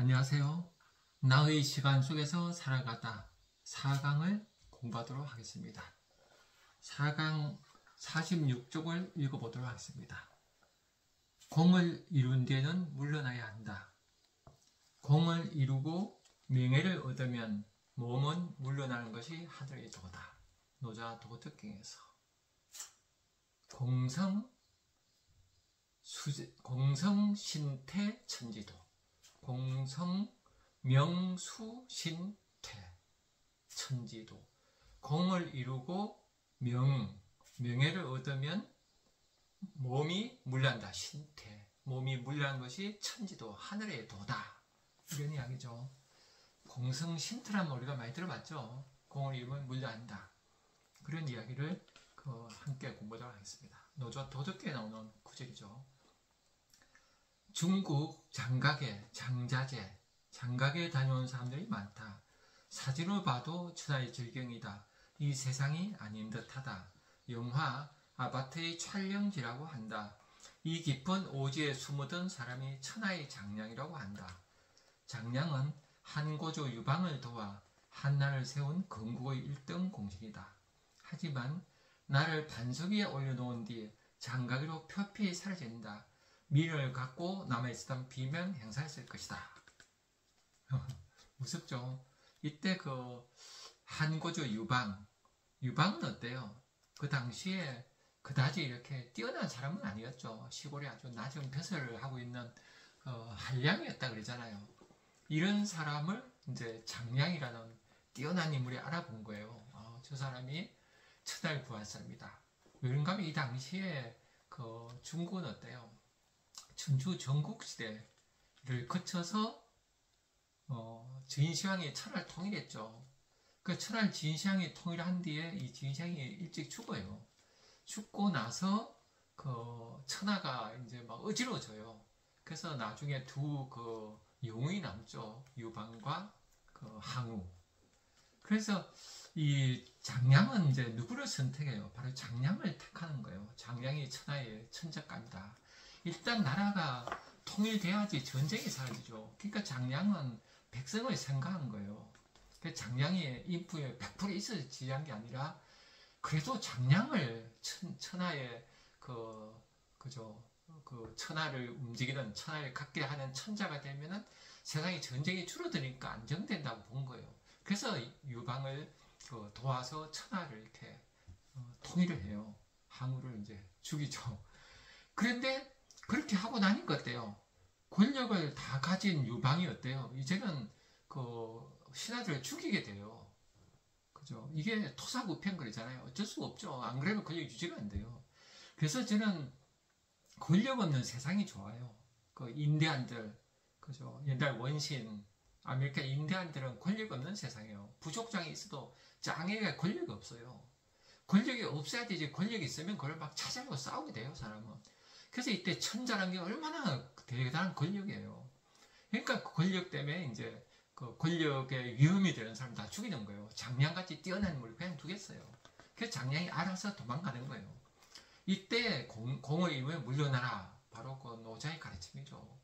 안녕하세요. 나의 시간 속에서 살아가다 4강을 공부하도록 하겠습니다. 4강 46쪽을 읽어보도록 하겠습니다. 공을 이룬 뒤에는 물러나야 한다. 공을 이루고 명예를 얻으면 몸은 물러나는 것이 하늘의 도다. 노자 도덕경에서 공성신태 천지도, 공성명수신태 천지도. 공을 이루고 명예를 얻으면 몸이 물란다. 신태, 몸이 물란 것이 천지도, 하늘의 도다. 이런 이야기죠. 공성신태라면 우리가 많이 들어봤죠. 공을 이루면 물란다. 그런 이야기를 함께 공부하도록 하겠습니다. 노조 도덕계에 나오는 구절이죠. 중국 장각에 다녀온 사람들이 많다. 사진으로 봐도 천하의 절경이다. 이 세상이 아닌 듯하다. 영화 아바트의 촬영지라고 한다. 이 깊은 오지에 숨어든 사람이 천하의 장량이라고 한다. 장량은 한고조 유방을 도와 한나를 세운 건국의 1등 공신이다. 하지만 나를 반석 위에 올려놓은 뒤 장가기로 표피 사라진다. 미련을 갖고 남아있었던 비명 행사했을 것이다. 무섭죠? 이때 한고조 유방은 어때요? 그 당시에 그다지 이렇게 뛰어난 사람은 아니었죠. 시골에 아주 낮은 벼슬을 하고 있는 한량이었다 그러잖아요. 이런 사람을 이제 장량이라는 뛰어난 인물이 알아본 거예요. 저 사람이 천하를 구할 사람이다. 왜냐하면 이 당시에 중국은 어때요? 전주 전국시대를 거쳐서 진시황이 천하를 통일했죠. 그 천하를 진시황이 통일한 뒤에 이 진시황이 일찍 죽어요. 죽고 나서 천하가 이제 막 어지러워져요. 그래서 나중에 두 영웅이 남죠. 유방과 항우. 그래서 이 장량은 이제 누구를 선택해요? 바로 장량을 택하는 거예요. 장량이 천하의 천적감이다. 일단 나라가 통일돼야지 전쟁이 사라지죠. 그러니까 장량은 백성을 생각한 거예요. 장량이 인프에 100% 있어야 지한 게 아니라 그래도 장량을 천하의 천하를 움직이는, 천하를 갖게 하는 천자가 되면은 세상에 전쟁이 줄어드니까 안정된다고 본 거예요. 그래서 유방을 도와서 천하를 이렇게 통일을 해요. 항우를 이제 죽이죠. 그런데 그렇게 하고 나니까 어때요? 권력을 다 가진 유방이 어때요? 이제는 신하들을 죽이게 돼요. 그죠? 이게 토사구팽 그러잖아요. 어쩔 수가 없죠. 안 그러면 권력 유지가 안 돼요. 그래서 저는 권력 없는 세상이 좋아요. 인디안들, 그죠? 옛날 원신, 아메리카 인디안들은 권력 없는 세상이에요. 부족장이 있어도 짱에게 권력이 없어요. 권력이 없어야 되지. 권력이 있으면 그걸 막 찾아내고 싸우게 돼요, 사람은. 그래서 이때 천자라는 게 얼마나 대단한 권력이에요. 그러니까 권력 때문에 이제 권력에 위험이 되는 사람 다 죽이는 거예요. 장량같이 뛰어난 인물을 그냥 두겠어요. 그래서 장량이 알아서 도망가는 거예요. 이때 공을 이루면 물러나라. 바로 노자의 가르침이죠.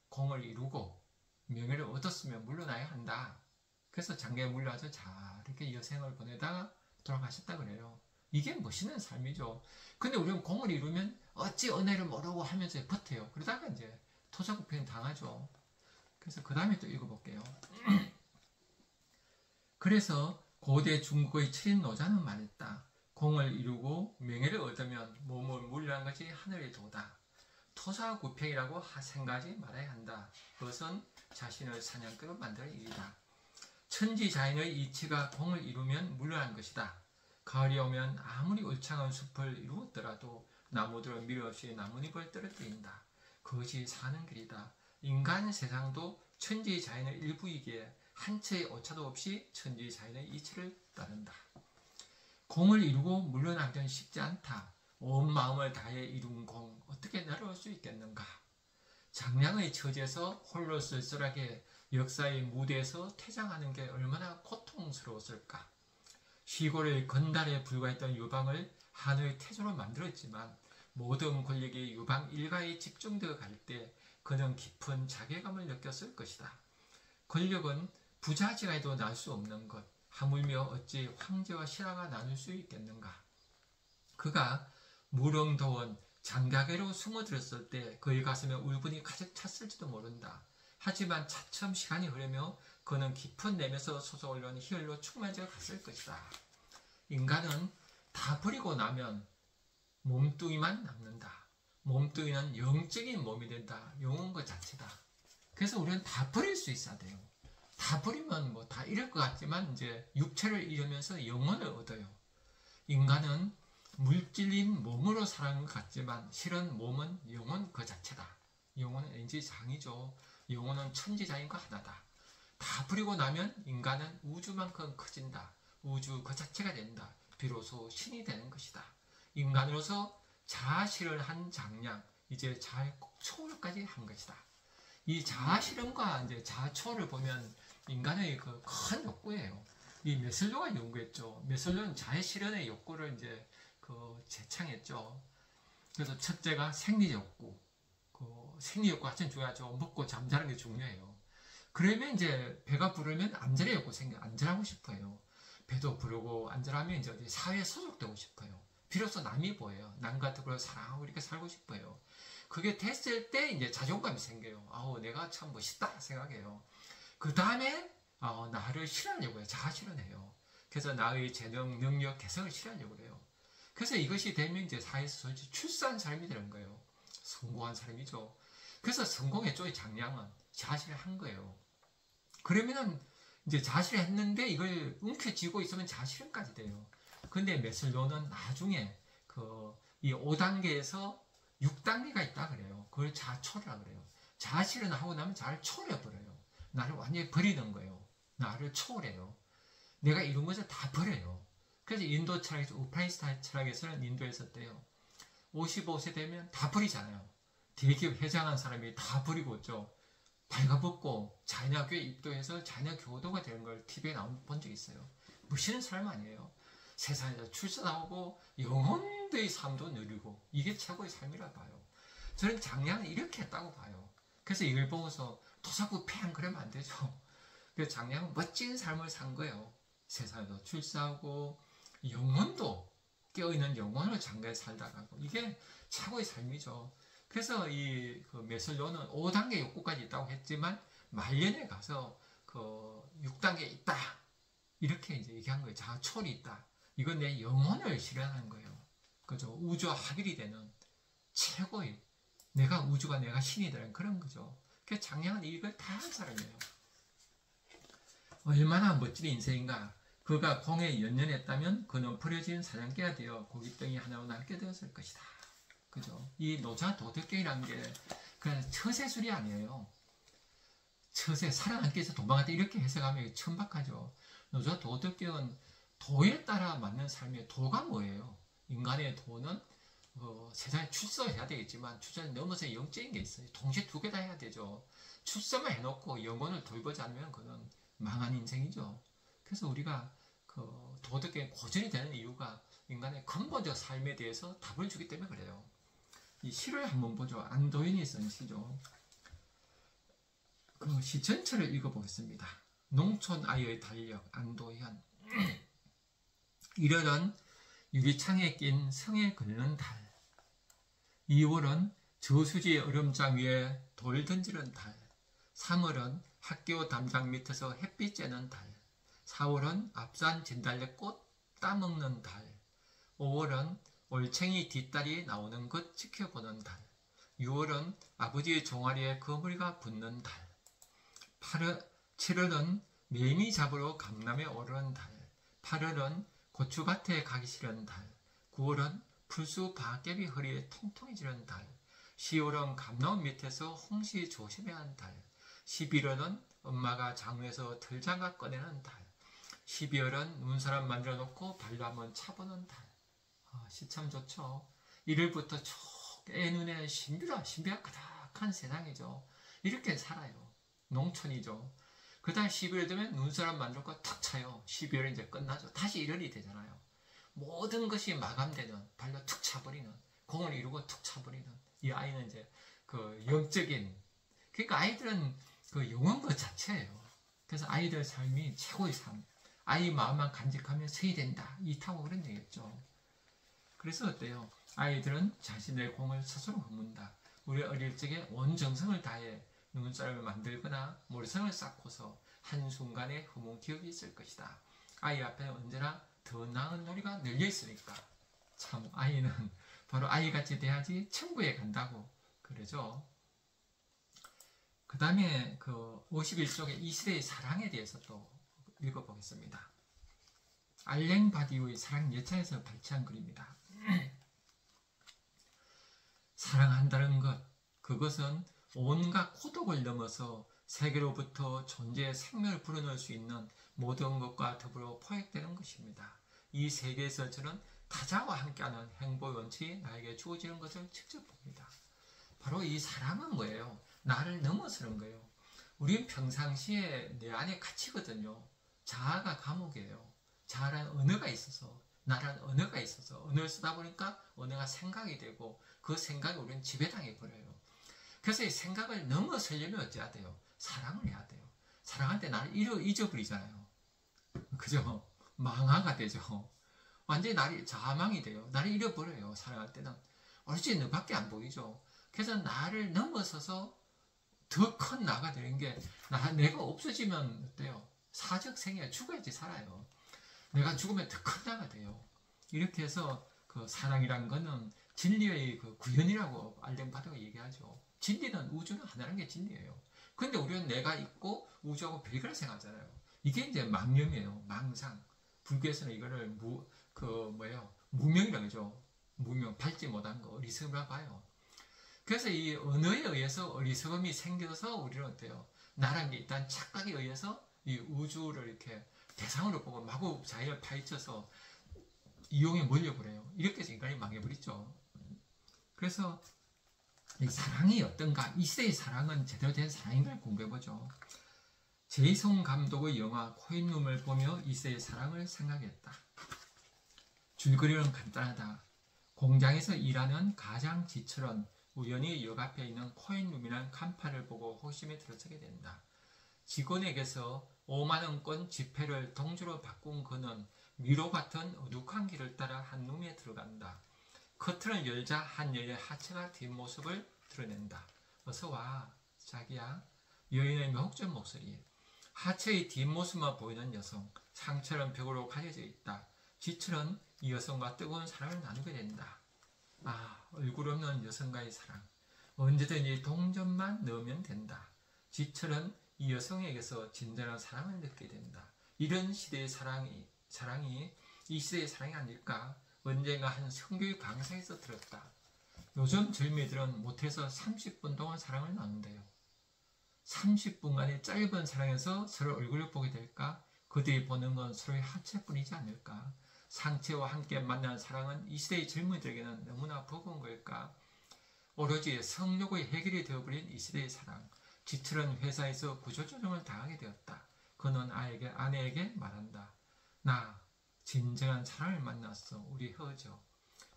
공을 이루고 명예를 얻었으면 물러나야 한다. 그래서 장량에 물러와서 잘 이렇게 여생을 보내다가 돌아가셨다 그래요. 이게 멋있는 삶이죠. 근데 우리는 공을 이루면 어찌 은혜를 모르고 하면서 버텨요. 그러다가 이제 토사구팽 당하죠. 그래서 그 다음에 또 읽어볼게요. 그래서 고대 중국의 철인 노자는 말했다. 공을 이루고 명예를 얻으면 몸을 물려한 것이 하늘의 도다. 토사구팽이라고 생각하지 말아야 한다. 그것은 자신을 사냥꾼으로 만드는 일이다. 천지자연의 이치가 공을 이루면 물러난 것이다. 가을이 오면 아무리 울창한 숲을 이루었더라도 나무들은 미련 없이 나뭇잎을 떨어뜨린다. 그것이 사는 길이다. 인간 세상도 천지자연의 일부이기에 한 채의 오차도 없이 천지자연의 이치를 따른다. 공을 이루고 물러나기는 쉽지 않다. 온 마음을 다해 이룬 공, 어떻게 내려올 수 있겠는가? 장량의 처지에서 홀로 쓸쓸하게 역사의 무대에서 퇴장하는 게 얼마나 고통스러웠을까? 시골의 건달에 불과했던 유방을 한의 태조로 만들었지만 모든 권력이 유방 일가에 집중되어 갈 때 그는 깊은 자괴감을 느꼈을 것이다. 권력은 부자지간에도 날 수 없는 것. 하물며 어찌 황제와 신하가 나눌 수 있겠는가. 그가 무릉도원 장가계로 숨어들었을 때 그의 가슴에 울분이 가득 찼을지도 모른다. 하지만 차츰 시간이 흐르며 그는 깊은 내면에서 솟아올라오는 희열로 충만해져 갔을 것이다. 인간은 다 버리고 나면 몸뚱이만 남는다. 몸뚱이는 영적인 몸이 된다. 영혼 그 자체다. 그래서 우리는 다 버릴 수 있어야 돼요. 다 버리면 뭐 다 잃을 것 같지만 이제 육체를 잃으면서 영혼을 얻어요. 인간은 물질인 몸으로 사는 것 같지만 실은 몸은 영혼 그 자체다. 영혼은 인지장이죠. 영혼은 천지장인과 하나다. 다 버리고 나면 인간은 우주만큼 커진다. 우주 그 자체가 된다. 비로소 신이 되는 것이다. 인간으로서 자아실현한 장량, 이제 자아의 초월까지 한 것이다. 이 자아실현과 이제 자아초월을 보면 인간의 그 큰 욕구예요. 이 메슬로가 연구했죠. 메슬로는 자아실현의 욕구를 이제 재창했죠. 그래서 첫째가 생리 욕구. 생리 욕구 하여튼 중요하죠. 먹고 잠자는 게 중요해요. 그러면 이제 배가 부르면 안전의 욕구 생겨. 안전하고 싶어요. 배도 부르고 안전하면 이제 어디 사회에 소속되고 싶어요. 비로소 남이 보여요. 남과 더불어 사랑하고 이렇게 살고 싶어요. 그게 됐을 때 이제 자존감이 생겨요. 아우, 내가 참 멋있다 생각해요. 그 다음에 나를 실현하려고 해요. 자아 실현해요. 그래서 나의 재능, 능력, 개성을 실현하려고 해요. 그래서 이것이 되면 이제 사회에서 솔직히 출세한 사람이 되는 거예요. 성공한 사람이죠. 그래서 성공했죠. 이 장량은 자아 실현한 거예요. 그러면은 이제 자아 실현했는데 이걸 움켜쥐고 있으면 자아 실현까지 돼요. 근데 메슬로는 나중에 이 5단계에서 6단계가 있다 그래요. 그걸 자아초월이라고 그래요. 자아 실현하고 나면 자아를 초월해버려요. 나를 완전히 버리는 거예요. 나를 초월해요. 내가 이룬 것을 다 버려요. 그래서 인도 철학에서, 우파니스탄 철학에서는 인도에서 때요. 55세 되면 다 버리잖아요. 대기업 회장한 사람이 다 버리고 있죠. 발가벗고 자이나교에 입도해서 자이나 교도가 되는 걸 TV에 본 적이 있어요. 무시는 사람 아니에요. 세상에서 출세하고 영혼의 삶도 누리고 이게 최고의 삶이라 봐요. 저는 장량은 이렇게 했다고 봐요. 그래서 이걸 보고서 토사구 팽 그러면 안 되죠. 그래서 장량은 멋진 삶을 산 거예요. 세상에서 출세하고 영혼도 깨어있는 영혼을 장가에 살다 가고 이게 최고의 삶이죠. 그래서 그 메슬로는 5단계 욕구까지 있다고 했지만 말년에 가서 6단계에 있다. 이렇게 이제 얘기한 거예요. 자아 초월이 있다. 이건 내 영혼을 실현하는 거예요. 그죠? 우주와 합일이 되는 최고의 내가 우주가 내가 신이 되는 그런 거죠. 그래서 장량은 이걸 다 한 사람이에요. 얼마나 멋진 인생인가. 그가 공에 연연했다면 그는 버려진 사냥개가 되어 고깃덩이 하나로 남게 되었을 것이다. 그죠? 이 노자 도덕경이라는 게 그냥 처세술이 아니에요. 처세, 살아남기 위해서 도망갔다 이렇게 해석하면 천박하죠. 노자 도덕경은 도에 따라 맞는 삶이에요. 도가 뭐예요? 인간의 도는 세상에 출세해야 되겠지만 출세를 넘어서 영적인 게 있어요. 동시에 두 개 다 해야 되죠. 출세만 해놓고 영혼을 돌보지 않으면 그는 망한 인생이죠. 그래서 우리가 도덕경이 고전이 되는 이유가 인간의 근본적 삶에 대해서 답을 주기 때문에 그래요. 이 시를 한번 보죠. 안도현이 쓴 시죠. 그 시 전체를 읽어보겠습니다. 농촌 아이의 달력, 안도현. 이러던 유리창에 낀 성에 긁는 달. 2월은 저수지 얼음장 위에 돌 던지는 달. 3월은 학교 담장 밑에서 햇빛 쬐는 달. 4월은 앞산 진달래꽃 따먹는 달. 5월은 올챙이 뒷다리 나오는 것 지켜보는 달. 6월은 아버지의 종아리에 거물이가 붙는 달. 7월은 매미 잡으러 강남에 오르는 달. 8월은 고추밭에 가기 싫은 달. 9월은 풀수 박개비 허리에 통통해지는 달. 10월은 감나무 밑에서 홍시 조심해야 하는 달. 11월은 엄마가 장롱에서 털장갑 꺼내는 달. 12월은 눈사람 만들어 놓고 발로 한번 차보는 달. 시 참 좋죠. 1월부터 쭉 애눈에 신비가 가득한 세상이죠. 이렇게 살아요. 농촌이죠. 그 다음 12월 되면 눈사람 만들고 탁 차요. 12월은 이제 끝나죠. 다시 1월이 되잖아요. 모든 것이 마감되는, 발로 툭 차버리는, 공을 이루고 툭 차버리는 이 아이는 이제 영적인, 그러니까 아이들은 영혼 그 자체예요. 그래서 아이들 삶이 최고의 삶. 아이 마음만 간직하면 서야 된다. 이타고 그런 얘기였죠. 그래서 어때요? 아이들은 자신의 공을 스스로 헛문다. 우리 어릴 적에 온 정성을 다해 눈썰을 만들거나 모래성을 쌓고서 한순간에 허문 기억이 있을 것이다. 아이 앞에는 언제나 더 나은 놀이가 널려 있으니까. 참 아이는 바로 아이같이 돼야지 천국에 간다고 그러죠. 그 다음에 그 51쪽의 이 시대의 사랑에 대해서 또 읽어보겠습니다. 알랭 바디오의 사랑 예찬에서 발췌한 글입니다. 사랑한다는 것, 그것은 온갖 고독을 넘어서 세계로부터 존재의 생명을 불어넣을 수 있는 모든 것과 더불어 포획되는 것입니다. 이 세계에서 저는 타자와 함께하는 행복의 원칙이 나에게 주어지는 것을 직접 봅니다. 바로 이 사랑은 뭐예요? 나를 넘어서는 거예요. 우린 평상시에 내 안에 갇히거든요. 자아가 감옥이에요. 자아란 언어가 있어서, 나란 언어가 있어서 언어를 쓰다 보니까 언어가 생각이 되고 그 생각이 우리는 지배당해 버려요. 그래서 이 생각을 넘어서려면 어찌해야 돼요? 사랑을 해야 돼요. 사랑할 때 나를 잊어버리잖아요. 그죠? 망하가 되죠. 완전히 나를 자아망이 돼요. 나를 잃어버려요. 사랑할 때는. 어찌 너밖에 안 보이죠. 그래서 나를 넘어서서 더 큰 나가 되는 게 내가 없어지면 어때요? 사적생이야. 죽어야지 살아요. 내가 죽으면 더 큰 나가 돼요. 이렇게 해서 그 사랑이란 거는 진리의 그 구현이라고 알랭바드가 얘기하죠. 진리는 우주는 하나라는 게 진리예요. 근데 우리는 내가 있고 우주하고 별개를 생각하잖아요. 이게 이제 망념이에요. 망상. 불교에서는 이거를 무명이라고 하죠. 무명, 밟지 못한 거, 어리석음이라고 봐요. 그래서 이 언어에 의해서 어리석음이 생겨서 우리는 어때요? 나란 게 일단 착각에 의해서 이 우주를 이렇게 대상으로 보고 마구 자기를 파헤쳐서 이용에 몰려버려요. 이렇게 해서 인간이 망해버리죠. 그래서 이 사랑이 어떤가? 이 시대의 사랑은 제대로 된 사랑인가를 공부해보죠. 제이송 감독의 영화 코인룸을 보며 이 시대의 사랑을 생각했다. 줄거리는 간단하다. 공장에서 일하는 가장 지처럼 우연히 역 앞에 있는 코인룸이라는 간판을 보고 호심에 들어서게 된다. 직원에게서 5만원권 지폐를 동주로 바꾼 그는 미로 같은 어둑한 길을 따라 한 룸에 들어간다. 커튼을 열자 한 여인의 하체가 뒷모습을 드러낸다. 어서 와, 자기야. 여인의 매혹적 목소리. 하체의 뒷모습만 보이는 여성. 상처는 벽으로 가려져 있다. 지철은 이 여성과 뜨거운 사랑을 나누게 된다. 아, 얼굴 없는 여성과의 사랑. 언제든지 동전만 넣으면 된다. 지철은 이 여성에게서 진정한 사랑을 느끼게 된다. 이런 시대의 사랑이 이 시대의 사랑이 아닐까? 언젠가 한 성교육 강사에서 들었다. 요즘 젊이들은 못해서 30분 동안 사랑을 나눈대요. 30분간의 짧은 사랑에서 서로 얼굴을 보게 될까? 그들이 보는 건 서로의 하체뿐이지 않을까? 상체와 함께 만난 사랑은 이 시대의 젊은이들에게는 너무나 버거운 걸까? 오로지 성욕의 해결이 되어버린 이 시대의 사랑. 지철은 회사에서 구조조정을 당하게 되었다. 그는 아내에게 말한다. 나 진정한 사랑을 만났어. 우리 헤어져.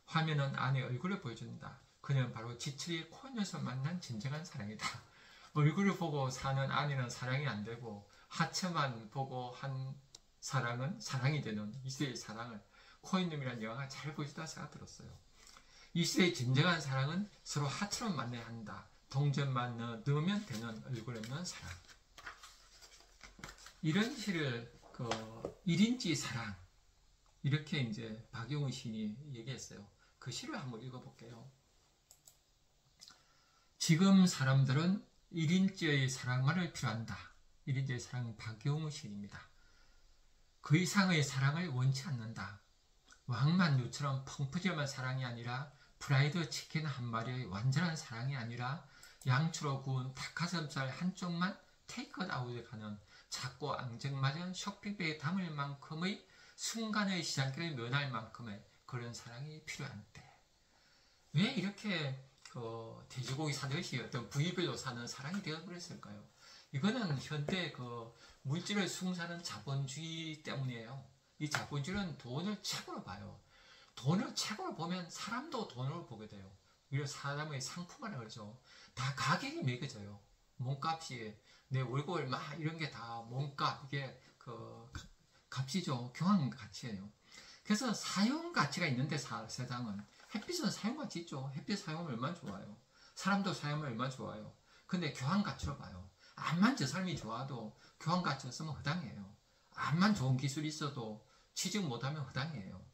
화면은 아내 얼굴을 보여준다. 그는 바로 지철이 코인에서 만난 진정한 사랑이다. 얼굴을 보고 사는 아내는 사랑이 안 되고 하체만 보고 한 사랑은 사랑이 되는 이 시대의 사랑을 코인룸이라는 영화가 잘 보여주다 생각 들었어요. 이 시대의 진정한 사랑은 서로 하체로 만나야 한다. 동전만 넣으면 되는 얼굴 없는 사랑. 이런 시를 1인치 사랑 이렇게 이제 박용훈 시인이 얘기했어요. 그 시를 한번 읽어볼게요. 지금 사람들은 1인치의 사랑만을 필요한다. 1인치의 사랑은 박용훈 시인입니다. 그 이상의 사랑을 원치 않는다. 왕만두처럼 펑프짐한 사랑이 아니라 프라이드 치킨 한 마리의 완전한 사랑이 아니라 양초로 구운 닭가슴살 한쪽만 테이크아웃 가는 작고 앙증맞은 쇼핑백에 담을 만큼의 순간의 시장길을 면할 만큼의 그런 사랑이 필요한 때. 왜 이렇게 돼지고기 사듯이 어떤 부위별로 사는 사랑이 되어버렸을까요? 이거는 현대 물질을 숭상하는 자본주의 때문이에요. 이 자본주의는 돈을 최고로 봐요. 돈을 최고로 보면 사람도 돈으로 보게 돼요. 이걸 사람의 상품이라고 그러죠. 다 가격이 매겨져요. 몸값이 내 월급 막 이런 게 다 몸값 이게 그 값이죠. 교환 가치예요. 그래서 사용 가치가 있는데 세상은 햇빛은 사용 가치 있죠. 햇빛 사용하면 얼마나 좋아요. 사람도 사용하면 얼마나 좋아요. 근데 교환 가치로 봐요. 암만 저 삶이 좋아도 교환 가치 없으면 허당해요. 암만 좋은 기술이 있어도 취직 못하면 허당해요.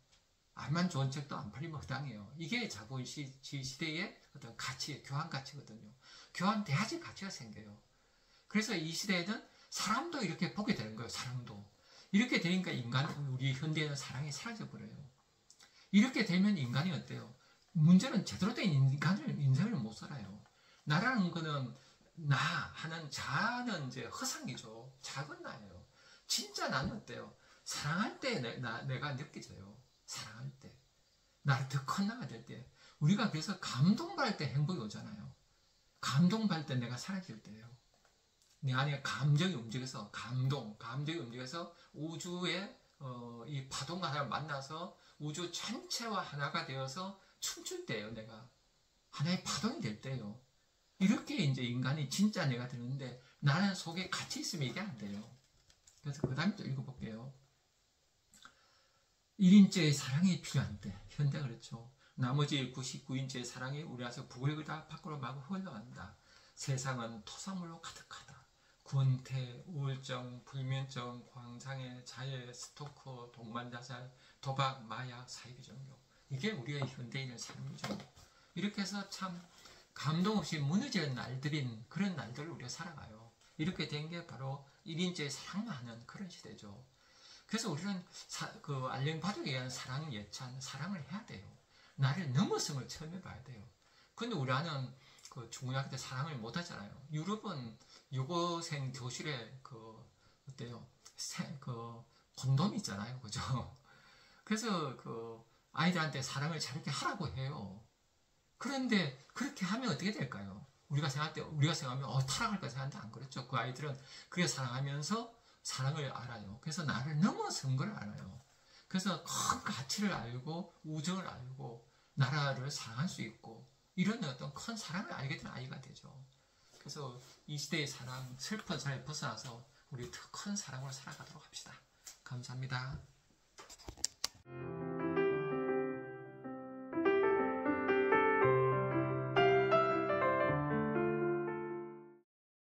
암만 좋은 책도 안 팔리면 허당해요. 이게 자본주의 시대의 어떤 가치, 교환 가치거든요. 교환돼야지 가치가 생겨요. 그래서 이 시대에는 사람도 이렇게 보게 되는 거예요. 사람도. 이렇게 되니까 우리 현대에는 사랑이 사라져버려요. 이렇게 되면 인간이 어때요? 문제는 제대로 된 인생을 못 살아요. 나라는 거는 나 하는 자아는 이제 허상이죠. 작은 나예요. 진짜 나는 어때요? 사랑할 때 내가 느껴져요. 사랑할 때. 나를 더 큰 나가 될 때. 우리가 그래서 감동받을 때 행복이 오잖아요. 감동받을 때 내가 사라질 때예요. 내 안에 감정이 움직여서 감정이 움직여서 우주의 이 파동과 하나를 만나서 우주 전체와 하나가 되어서 춤출 때예요. 내가 하나의 파동이 될 때예요. 이렇게 이제 인간이 진짜 내가 되는데 나는 속에 갇혀 있으면 이게 안 돼요. 그래서 그 다음에 또 읽어볼게요. 1인째의 사랑이 필요한 때 현대가 그렇죠. 나머지 99인째의 사랑이 우리 안에서 부글부글 다 밖으로 마구 흘러간다. 세상은 토사물로 가득하다. 군태, 우울증, 불면증, 광장애, 자해, 스토커, 동반자살, 도박, 마약, 사이비 종교. 이게 우리의 현대인의 삶이죠. 이렇게 해서 참 감동 없이 무너지는 날들인 그런 날들을 우리가 살아가요. 이렇게 된 게 바로 1인째의 사랑만 하는 그런 시대죠. 그래서 우리는 알랭 바둑에 의한 사랑 예찬, 사랑을 해야 돼요. 나를 넘어섬을 처음 해봐야 돼요. 근데 우리는 그 중고등학교 때 사랑을 못 하잖아요. 유럽은 여고생 교실에 어때요? 콘돔 있잖아요. 그죠? 그래서 아이들한테 사랑을 잘 이렇게 하라고 해요. 그런데 그렇게 하면 어떻게 될까요? 우리가 생각하면 타락할까 생각하는데 안 그렇죠. 그 아이들은 그게 사랑하면서 사랑을 알아요. 그래서 나를 넘어선 걸 알아요. 그래서 큰 가치를 알고 우정을 알고 나라를 사랑할 수 있고 이런 어떤 큰 사랑을 알게 된 아이가 되죠. 그래서 이 시대의 사랑, 슬픈 사랑에 벗어나서 우리 더 큰 사랑으로 살아가도록 합시다. 감사합니다.